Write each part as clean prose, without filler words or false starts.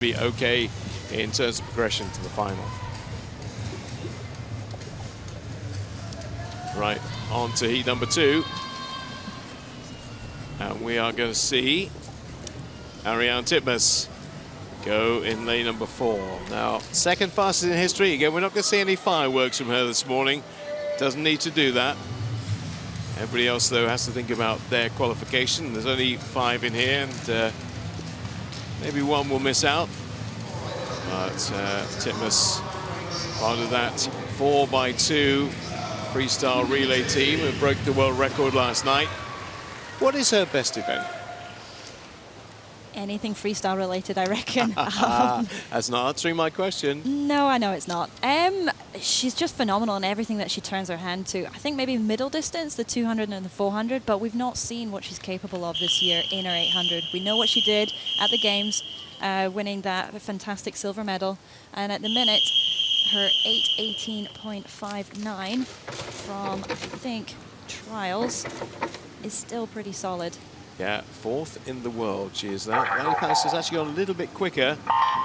be okay in terms of progression to the final. Right, on to heat number 2. And we are going to see Ariarne Titmus go in lane number 4. Now, second fastest in history. Again, we're not going to see any fireworks from her this morning. Doesn't need to do that. Everybody else, though, has to think about their qualification. There's only 5 in here, and maybe one will miss out. But Titmus, part of that 4x2 freestyle relay team who broke the world record last night. What is her best event? Anything freestyle related, I reckon. That's not answering my question. No, I know it's not. She's just phenomenal in everything that she turns her hand to. I think maybe middle distance, the 200 and the 400, but we've not seen what she's capable of this year in her 800. We know what she did at the Games, winning that fantastic silver medal. And at the minute, her 8:18.59 from, I think, trials is still pretty solid. Yeah, 4th in the world, she is that. Lady Palace has actually gone a little bit quicker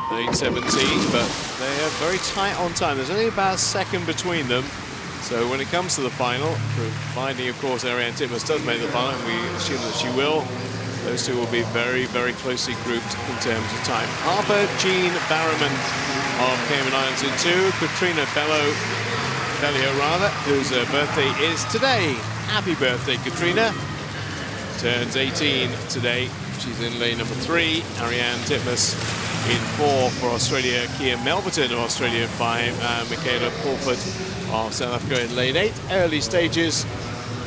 than 8:17, but they are very tight on time. There's only about a second between them. So when it comes to the final, providing, of course, Ariarne Titmus does make the final, and we assume that she will, those two will be very, very closely grouped in terms of time. Harper Jean Barrowman of Cayman Islands in 2, Katrina Bellio, whose birthday is today. Happy birthday, Katrina. Turns 18 today. She's in lane number 3. Ariarne Titmus in 4 for Australia. Kia Melverton of Australia in 5. And Michaela Pulford of South Africa in lane 8. Early stages.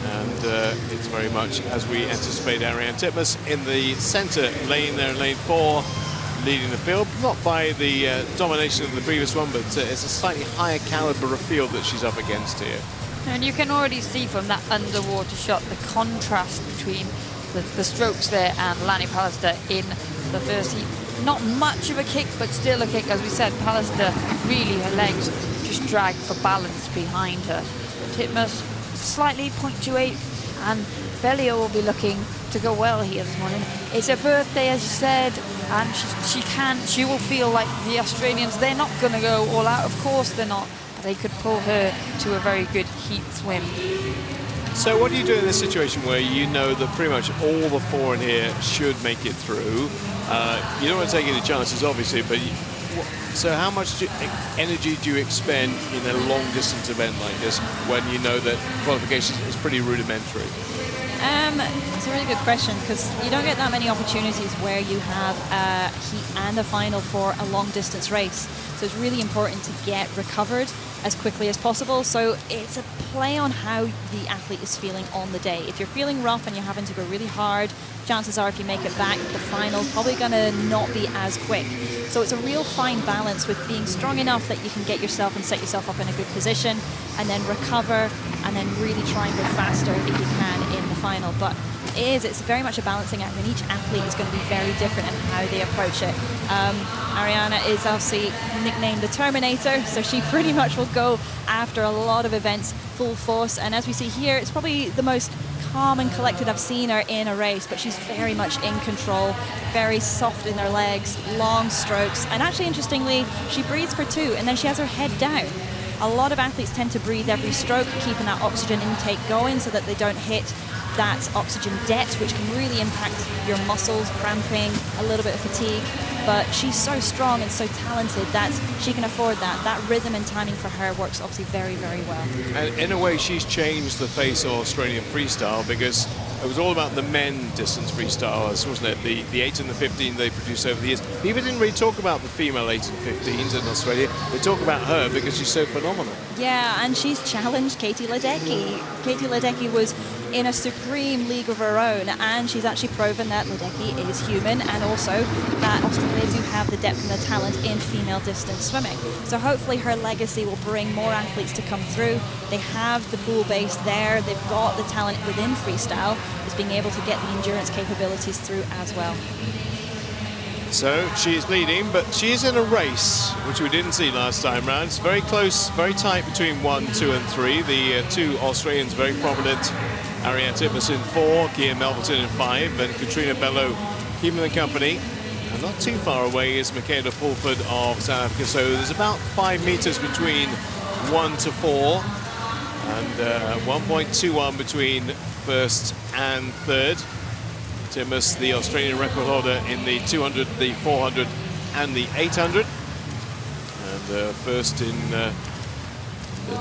And it's very much as we anticipate Ariarne Titmus in the center lane there in lane 4, leading the field. Not by the domination of the previous one, but it's a slightly higher caliber of field that she's up against here. And you can already see from that underwater shot the contrast between the strokes there and Lanny Pallister in the first heat. Not much of a kick, but still a kick. As we said, Pallister, really her legs just drag for balance behind her. Titmus slightly 0.28, and Bellio will be looking to go well here this morning. It's her birthday, as you said, and she will feel like the Australians, they're not going to go all out. Of course they're not. They could pull her to a very good heat swim. So what do you do in this situation where you know that pretty much all the 4 in here should make it through? You don't want to take any chances, obviously, but so how much energy do you expend in a long-distance event like this when you know that qualification is pretty rudimentary? It's a really good question, because you don't get that many opportunities where you have a heat and a final for a long-distance race. So it's really important to get recovered as quickly as possible. So it's a play on how the athlete is feeling on the day. If you're feeling rough and you're having to go really hard, chances are if you make it back, the final probably going to not be as quick. So it's a real fine balance with being strong enough that you can get yourself and set yourself up in a good position, and then recover, and then really try and go faster if you can in the final. But it's very much a balancing act, and each athlete is going to be very different in how they approach it. Ariarne is obviously nicknamed the Terminator, so she pretty much will go after a lot of events full force. And as we see here, it's probably the most calm and collected I've seen her in a race, but she's very much in control, very soft in her legs, long strokes, and actually interestingly, she breathes for 2 and then she has her head down. A lot of athletes tend to breathe every stroke, keeping that oxygen intake going so that they don't hit that oxygen debt, which can really impact your muscles, cramping, a little bit of fatigue. But she's so strong and so talented that she can afford that. That rhythm and timing for her works obviously very, very well. And in a way, she's changed the face of Australian freestyle, because it was all about the men distance freestylers, wasn't it? The 8 and the 15 they produced over the years. People didn't really talk about the female 8 and 15s in Australia. They talk about her because she's so phenomenal. Yeah, and she's challenged Katie Ledecky. Katie Ledecky was in a supreme league of her own, and she's actually proven that Ledecky is human, and also that Australia do have the depth and the talent in female distance swimming. So hopefully her legacy will bring more athletes to come through. They have the pool base there, they've got the talent within freestyle, is being able to get the endurance capabilities through as well. So she's leading, but she is in a race, which we didn't see last time round. It's very close, very tight between 1, 2 and 3. The 2 Australians very prominent. Ariarne Titmus in 4, Kia Melverton in 5, and Katrina Bellio keeping the company. And not too far away is Michaela Pulford of South Africa. So there's about 5 meters between 1 to 4. And 1.21 between first and third. Timmins, the Australian record holder in the 200, the 400 and the 800. And first in the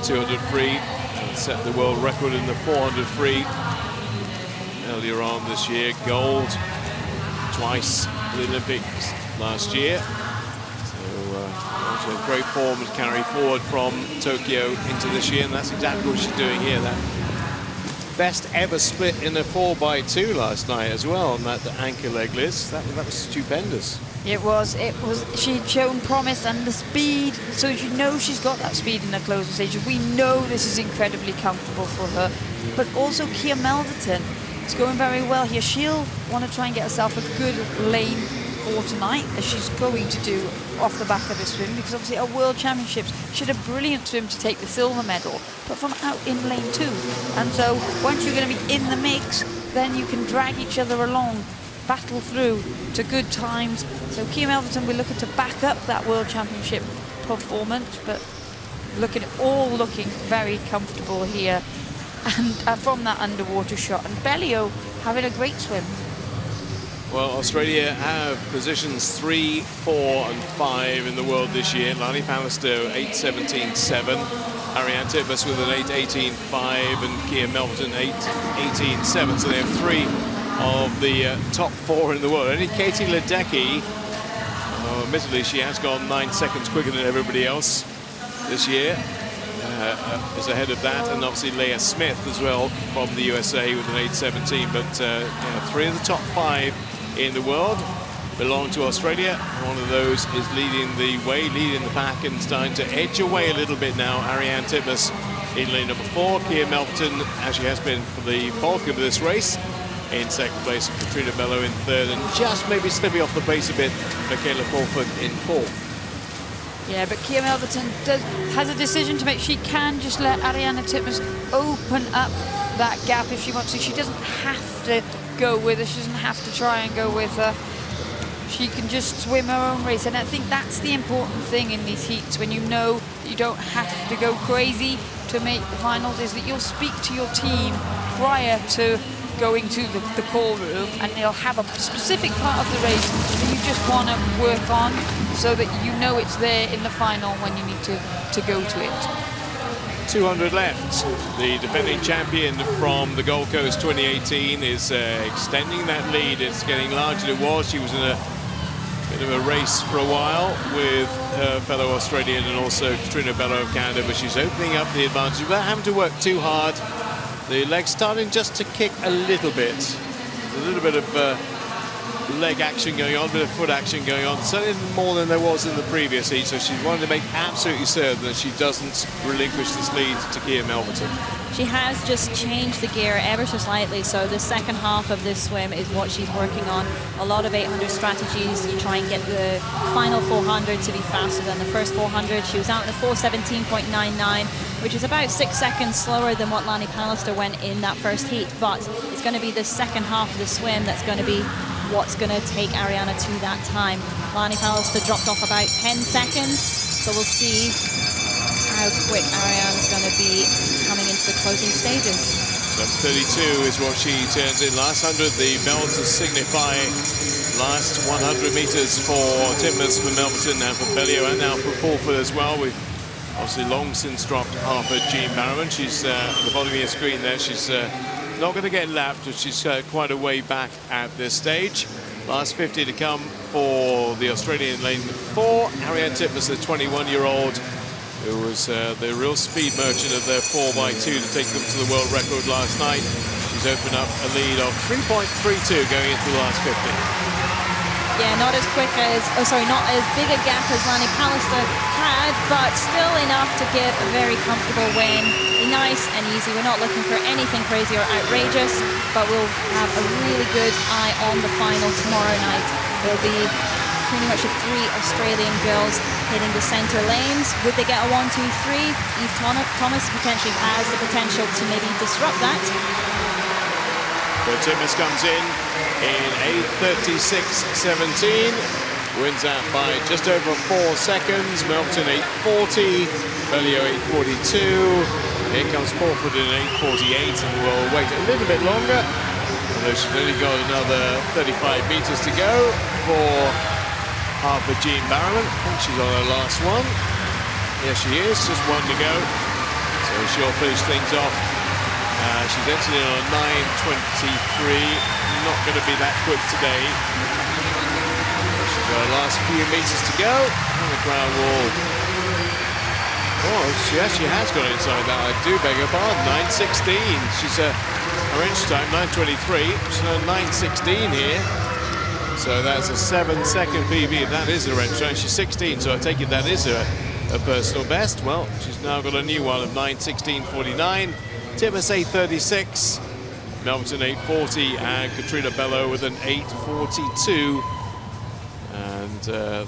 200 free, and set the world record in the 400 free earlier on this year. Gold twice at the Olympics last year. So great form to carry forward from Tokyo into this year, and that's exactly what she's doing here. That best ever split in a 4x2 last night as well on that anchor leg, Liz. That was stupendous. It was. She'd shown promise and the speed, so you know she's got that speed in the closing stage. We know this is incredibly comfortable for her. But also Kia Melverton is going very well here. She'll want to try and get herself a good lane for tonight, as she's going to do off the back of this swim, because obviously at World Championships she had a brilliant swim to take the silver medal, but from out in lane 2. And so once you're going to be in the mix, then you can drag each other along, battle through to good times. So Kia Melverton, we're looking to back up that World Championship performance, but looking very comfortable here, and from that underwater shot. And Bellio having a great swim. Well, Australia have positions 3, 4 and 5 in the world this year. Lani Pallister 8.17.7, Ariane Titmus with an 8.18.5, and Kia Melverton 8.18.7. So they have 3 of the top 4 in the world. Only Katie Ledecky, admittedly she has gone 9 seconds quicker than everybody else this year, is ahead of that, and obviously Leah Smith as well from the USA with an 8.17. But 3 of the top 5 in the world belong to Australia. One of those is leading the way, leading the pack, and starting to edge away a little bit now. Ariane Titmus in lane number 4, Kia Melverton, as she has been for the bulk of this race, in second place, Katrina Bello in third, and just maybe slipping off the pace a bit, Michaela Pulford in fourth. Yeah, but Kia Melverton has a decision to make. She can just let Ariane Titmus open up that gap if she wants to. She doesn't have to go with her. She doesn't have to try and go with her. She can just swim her own race. And I think that's the important thing in these heats, when you know that you don't have to go crazy to make the finals, is that you'll speak to your team prior to going to the call room, and they'll have a specific part of the race that you just want to work on, so that you know it's there in the final when you need to go to it. 200 left. The defending champion from the Gold Coast 2018 is extending that lead. It's getting larger than it was. She was in a bit of a race for a while with her fellow Australian and also Katrina Bello of Canada, but she's opening up the advantage without having to work too hard. The legs starting just to kick a little bit. There's a little bit of leg action going on, a bit of foot action going on, certainly more than there was in the previous heat, so she's wanting to make absolutely certain that she doesn't relinquish this lead to Kia Melverton. She has just changed the gear ever so slightly, so the second half of this swim is what she's working on. A lot of 800 strategies. You try and get the final 400 to be faster than the first 400. She was out in a 4:17.99, which is about 6 seconds slower than what Lani Pallister went in that first heat, but it's going to be the second half of the swim that's going to be what's going to take Ariana to that time. Lani Pallister dropped off about 10 seconds, so we'll see how quick Ariane's going to be coming into the closing stages. 7:32 is what she turns in. Last 100, the bell to signify last 100 meters for Titmus, for Melverton, and for Bellio, and now for Pulford as well. We've obviously long since dropped Harper Jean Barrowman. She's at the bottom of your screen there. She's not going to get lapped, but she's quite a way back at this stage. Last 50 to come for the Australian lane 4. Ariane Titmus, the 21-year-old, who was the real speed merchant of their 4x2 to take them to the world record last night. She's opened up a lead of 3.32 going into the last 50. Yeah, not as quick as, not as big a gap as Lani Pallister had, but still enough to get a very comfortable win. Nice and easy. We're not looking for anything crazy or outrageous, but we'll have a really good eye on the final tomorrow night. There'll be pretty much 3 Australian girls hitting the centre lanes. Would they get a 1, 2, 3? Eve Thomas potentially has the potential to maybe disrupt that. So Titmus comes in 8:36.17. Wins out by just over 4 seconds. Melton 8:40, Bellio 8:42. Here comes Porford in 8:48, and we'll wait a little bit longer. Although she's only got another 35 meters to go for Harper Jean Barrowman. I think she's on her last one. Yes, she is. Just one to go. So she'll finish things off. She's entered in on 9:23. Not going to be that quick today. She's got her last few meters to go. On the ground wall. Oh, she actually has got inside that. I do beg her pardon. 9:16. She's her inch time 9:23. She's on 9:16 here. So that's a 7-second PB. If that is her inch time. She's 16, so I take it that is her personal best. Well, she's now got a new one of 9:16.49. Timmins 8:36. Melton 8:40, and Katrina Bello with an 8:42. And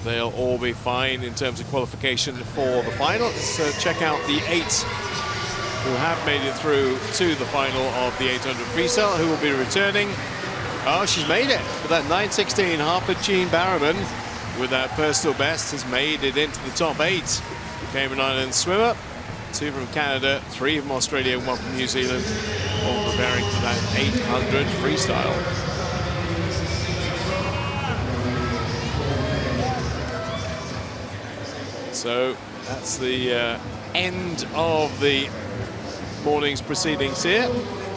they'll all be fine in terms of qualification for the final. Let's check out the 8 who have made it through to the final of the 800 freestyle, who will be returning. Oh, she's made it with that 9:16. Harper Jean Barrowman with that personal best has made it into the top 8. Cayman Islands swimmer, 2 from Canada, 3 from Australia, 1 from New Zealand, all preparing for that 800 freestyle. So that's the end of the morning's proceedings here.